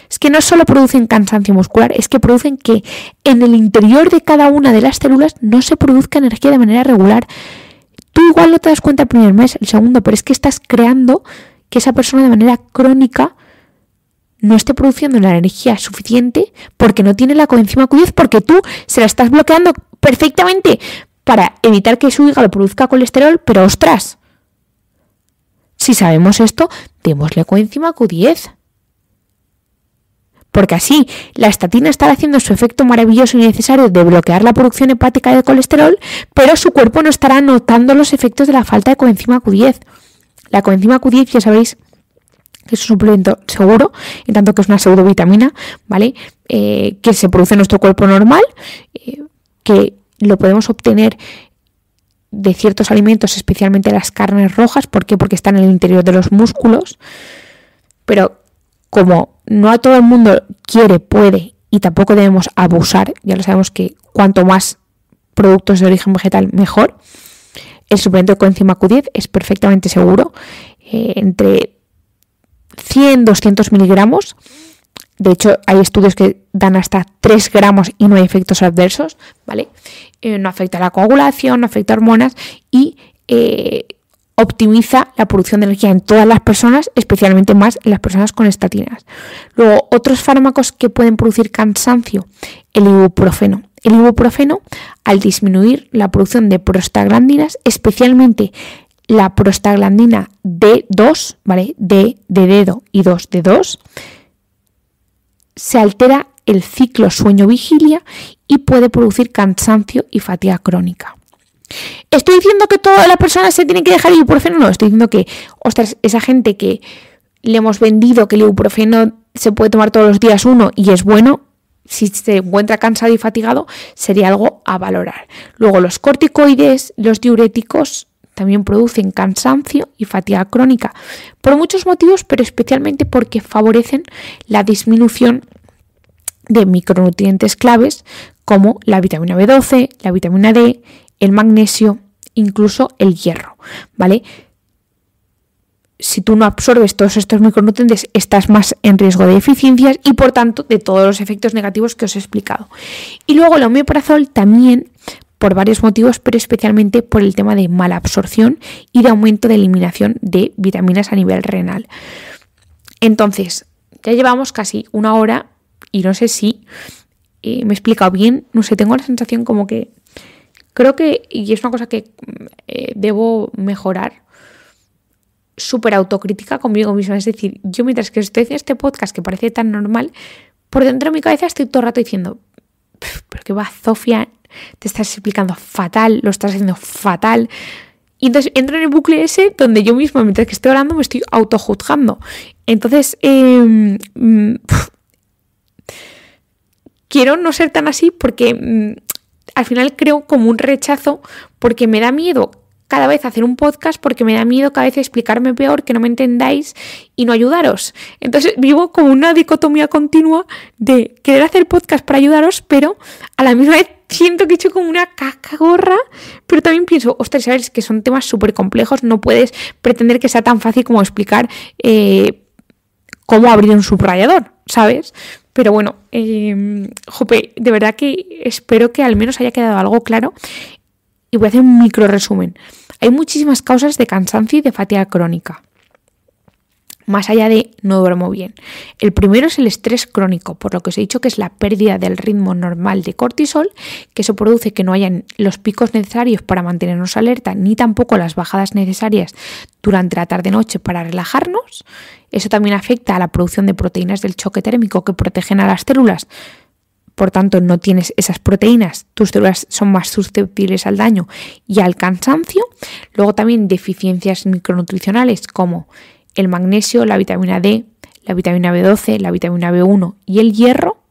Es que no solo producen cansancio muscular, es que producen que en el interior de cada una de las células no se produzca energía de manera regular. Tú igual no te das cuenta el primer mes, el segundo, pero es que estás creando que esa persona de manera crónica no esté produciendo la energía suficiente porque no tiene la coenzima Q10, porque tú se la estás bloqueando perfectamente para evitar que su hígado produzca colesterol, pero ostras, si sabemos esto, démosle coenzima Q10. Porque así la estatina estará haciendo su efecto maravilloso y necesario de bloquear la producción hepática de colesterol, pero su cuerpo no estará notando los efectos de la falta de coenzima Q10. La coenzima Q10, ya sabéis, que es un suplemento seguro, en tanto que es una pseudovitamina, ¿vale? Que se produce en nuestro cuerpo normal, que lo podemos obtener de ciertos alimentos, especialmente las carnes rojas. ¿Por qué? Porque están en el interior de los músculos. Pero como no a todo el mundo quiere, puede y tampoco debemos abusar, ya lo sabemos que cuanto más productos de origen vegetal mejor, el suplemento de coenzima Q10 es perfectamente seguro, entre 100-200 miligramos. De hecho, hay estudios que dan hasta 3 gramos y no hay efectos adversos, ¿vale? No afecta a la coagulación, no afecta a hormonas y optimiza la producción de energía en todas las personas, especialmente más en las personas con estatinas. Luego, otros fármacos que pueden producir cansancio, el ibuprofeno. El ibuprofeno, al disminuir la producción de prostaglandinas, especialmente la prostaglandina D2, ¿vale? D de dedo y 2 de 2, se altera el ciclo sueño-vigilia y puede producir cansancio y fatiga crónica. ¿Estoy diciendo que toda la persona se tiene que dejar el ibuprofeno? No, estoy diciendo que, ostras, esa gente que le hemos vendido que el ibuprofeno se puede tomar todos los días uno y es bueno, si se encuentra cansado y fatigado, sería algo a valorar. Luego, los corticoides, los diuréticos, también producen cansancio y fatiga crónica por muchos motivos, pero especialmente porque favorecen la disminución de micronutrientes claves como la vitamina B12, la vitamina D, el magnesio, incluso el hierro, ¿vale? Si tú no absorbes todos estos micronutrientes, estás más en riesgo de deficiencias y, por tanto, de todos los efectos negativos que os he explicado. Y luego el omeprazol también, por varios motivos, pero especialmente por el tema de mala absorción y de aumento de eliminación de vitaminas a nivel renal. Entonces, ya llevamos casi una hora y no sé si me he explicado bien. No sé, tengo la sensación como que creo que, y es una cosa que debo mejorar, súper autocrítica conmigo misma. Es decir, yo mientras que estoy haciendo este podcast que parece tan normal, por dentro de mi cabeza estoy todo el rato diciendo, pero qué va, Zofia, te estás explicando fatal, lo estás haciendo fatal. Y entonces entro en el bucle ese donde yo misma, mientras que estoy hablando, me estoy autojuzgando. Entonces, quiero no ser tan así porque al final creo como un rechazo, porque me da miedo cada vez hacer un podcast, porque me da miedo cada vez explicarme peor, que no me entendáis y no ayudaros. Entonces vivo como una dicotomía continua de querer hacer podcast para ayudaros, pero a la misma vez siento que he hecho como una cacagorra, pero también pienso, ostras, sabes que son temas súper complejos, no puedes pretender que sea tan fácil como explicar cómo abrir un subrayador, ¿sabes? Pero bueno, jope, de verdad que espero que al menos haya quedado algo claro. Y voy a hacer un micro resumen. Hay muchísimas causas de cansancio y de fatiga crónica, más allá de no duermo bien. El primero es el estrés crónico, por lo que os he dicho que es la pérdida del ritmo normal de cortisol, que eso produce que no hayan los picos necesarios para mantenernos alerta, ni tampoco las bajadas necesarias durante la tarde-noche para relajarnos. Eso también afecta a la producción de proteínas del choque térmico que protegen a las células. Por tanto, no tienes esas proteínas, tus células son más susceptibles al daño y al cansancio. Luego también deficiencias micronutricionales como el magnesio, la vitamina D, la vitamina B12, la vitamina B1 y el hierro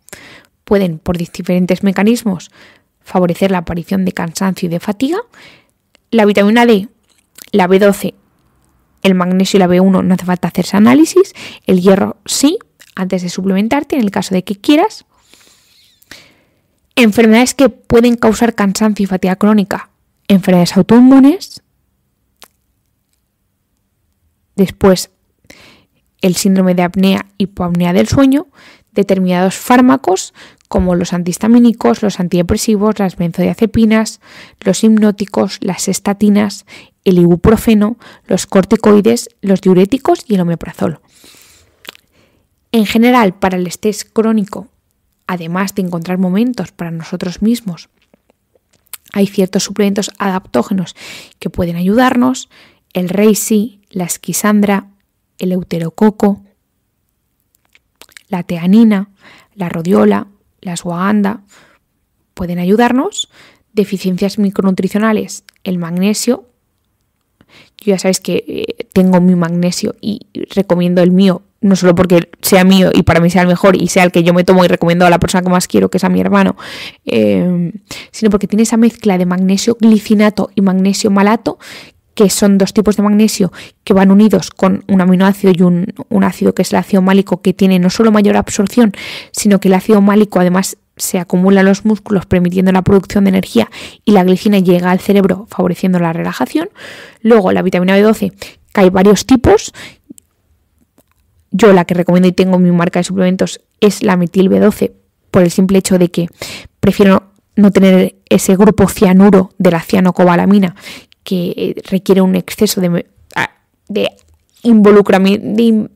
pueden, por diferentes mecanismos, favorecer la aparición de cansancio y de fatiga. La vitamina D, la B12, el magnesio y la B1 no hace falta hacerse análisis. El hierro sí, antes de suplementarte, en el caso de que quieras. Enfermedades que pueden causar cansancio y fatiga crónica. Enfermedades autoinmunes. Después, el síndrome de apnea, hipoapnea del sueño. Determinados fármacos como los antihistamínicos, los antidepresivos, las benzodiazepinas, los hipnóticos, las estatinas, el ibuprofeno, los corticoides, los diuréticos y el omeprazol. En general, para el estrés crónico, además de encontrar momentos para nosotros mismos, hay ciertos suplementos adaptógenos que pueden ayudarnos: el reishi, la esquisandra, el euterococo, la teanina, la rodiola, la ashwagandha, pueden ayudarnos. Deficiencias micronutricionales, el magnesio. Yo ya sabéis que tengo mi magnesio y recomiendo el mío, no solo porque sea mío y para mí sea el mejor y sea el que yo me tomo y recomiendo a la persona que más quiero, que es a mi hermano, sino porque tiene esa mezcla de magnesio glicinato y magnesio malato, que son dos tipos de magnesio que van unidos con un aminoácido y un ácido que es el ácido málico, que tiene no solo mayor absorción, sino que el ácido málico además se acumula en los músculos permitiendo la producción de energía y la glicina llega al cerebro favoreciendo la relajación. Luego la vitamina B12, que hay varios tipos. Yo la que recomiendo y tengo en mi marca de suplementos es la metil B12, por el simple hecho de que prefiero no tener ese grupo cianuro de la cianocobalamina que requiere un exceso de involucramiento, de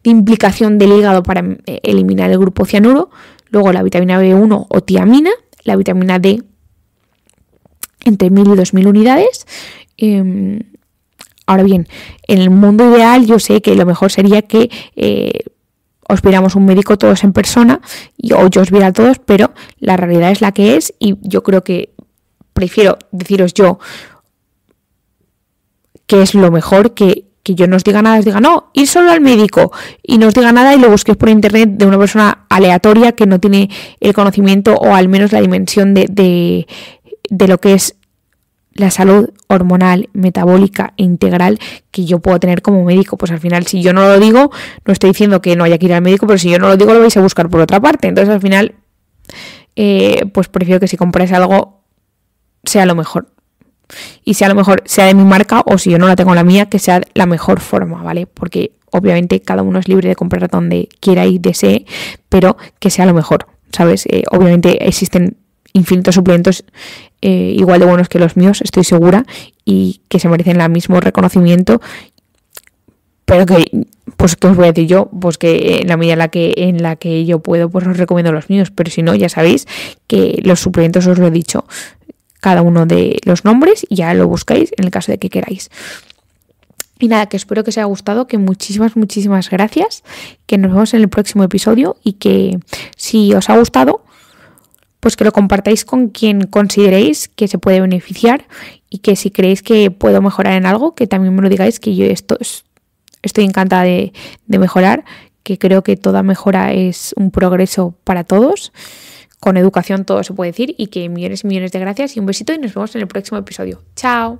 implicación del hígado para eliminar el grupo cianuro. Luego la vitamina B1 o tiamina, la vitamina D entre 1000 y 2000 unidades. Ahora bien, en el mundo ideal yo sé que lo mejor sería que os viéramos un médico todos en persona o yo os viera a todos, pero la realidad es la que es y yo creo que prefiero deciros yo que es lo mejor que yo no os diga nada, os diga no, ir solo al médico y no os diga nada y lo busquéis por internet de una persona aleatoria que no tiene el conocimiento o al menos la dimensión de lo que es la salud hormonal, metabólica e integral que yo puedo tener como médico. Pues al final, si yo no lo digo, no estoy diciendo que no haya que ir al médico, pero si yo no lo digo, lo vais a buscar por otra parte. Entonces al final, pues prefiero que si compráis algo, sea lo mejor. Y sea lo mejor, sea de mi marca o si yo no la tengo la mía, que sea la mejor forma, ¿vale? Porque obviamente cada uno es libre de comprar donde quiera y desee, pero que sea lo mejor, ¿sabes? Obviamente existen infinitos suplementos igual de buenos que los míos, estoy segura, y que se merecen el mismo reconocimiento, pero que, pues, ¿qué os voy a decir yo? Pues que en la medida en la que yo puedo, pues os recomiendo los míos, pero si no, ya sabéis que los suplementos os lo he dicho, cada uno de los nombres y ya lo buscáis en el caso de que queráis. Y nada, que espero que os haya gustado, que muchísimas gracias, que nos vemos en el próximo episodio y que si os ha gustado, pues que lo compartáis con quien consideréis que se puede beneficiar y que si creéis que puedo mejorar en algo, que también me lo digáis, que yo estoy encantada de mejorar, que creo que toda mejora es un progreso para todos. Con educación todo se puede decir y que millones y millones de gracias y un besito y nos vemos en el próximo episodio. ¡Chao!